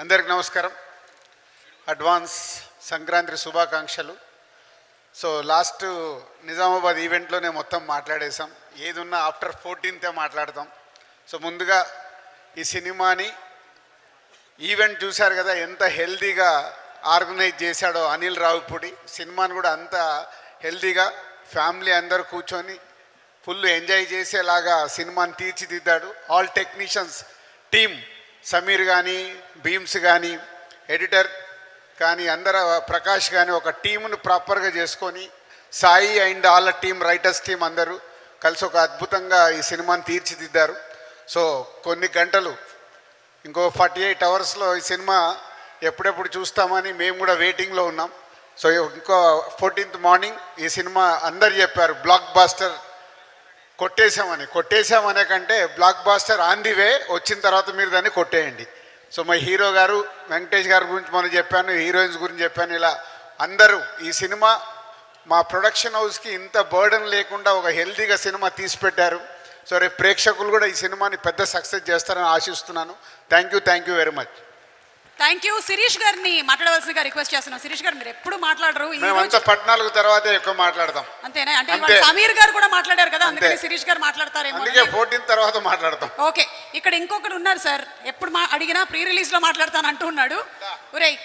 అందరికి నమస్కారం. అడ్వాన్స్ సంక్రాంతి శుభాకాంక్షలు. సో లాస్ట్ నిజామాబాద్ ఈవెంట్లోనే మొత్తం మాట్లాడేసాం. ఏది ఉన్నా ఆఫ్టర్ 14th మాట్లాడతాం. సో ముందుగా ఈ సినిమాని ఈవెంట్ చూశారు కదా, ఎంత హెల్తీగా ఆర్గనైజ్ చేశాడో అనిల్ రావిపూడి. సినిమాని కూడా అంత హెల్తీగా ఫ్యామిలీ అందరూ కూర్చొని ఫుల్ ఎంజాయ్ చేసేలాగా సినిమాని తీర్చిదిద్దాడు. ఆల్ టెక్నీషియన్స్ టీమ్, సమీర్ కానీ, భీమ్స్ కానీ, ఎడిటర్ కానీ, అందరూ ప్రకాష్ కానీ ఒక టీమును ప్రాపర్గా చేసుకొని, సాయి అండ్ వాళ్ళ టీం, రైటర్స్ టీం అందరూ కలిసి ఒక అద్భుతంగా ఈ సినిమాని తీర్చిదిద్దారు. సో కొన్ని గంటలు, ఇంకో 48 అవర్స్లో ఈ సినిమా ఎప్పుడెప్పుడు చూస్తామని మేము కూడా వెయిటింగ్లో ఉన్నాం. సో ఇంకో 14th మార్నింగ్ ఈ సినిమా అందరు చెప్పారు బ్లాక్ బాస్టర్ కొట్టేశామనే కంటే blockbuster on the way, వచ్చిన తర్వాత మీరు దాన్ని కొట్టేయండి. సో మా హీరో గారు వెంకటేష్ గారి గురించి మనం చెప్పాను, హీరోయిన్స్ గురించి చెప్పాను. ఇలా అందరూ ఈ సినిమా మా ప్రొడక్షన్ హౌస్కి ఇంత బర్డన్ లేకుండా ఒక హెల్తీగా సినిమా తీసి పెట్టారు. సో రేపు ప్రేక్షకులు కూడా ఈ సినిమాని పెద్ద సక్సెస్ చేస్తారని ఆశిస్తున్నాను. Thank you very much. Thank you. Sirish గారిని మాట్లాడవలసిందిగా రిక్వెస్ట్ చేస్తున్నాం. శిరీష్ గారు, మీరు ఎప్పుడు మాట్లాడరు, మేమంతా 14 తర్వాతే ఎక్కువ మాట్లాడతాం. అంతేనా? అంటే సమీర్ గారు కూడా మాట్లాడారు కదా, అందుకని శిరీష్ గారు మాట్లాడతారేమో. అందుకే 14th తర్వాత మాట్లాడతాం. ఓకే, ఇక్కడ ఇంకొకటి ఉన్నారు సార్, ఎప్పుడు అడిగినా ప్రీ రిలీజ్ లో మాట్లాడతాను అంటూ ఉన్నాడు. ఒరేయ్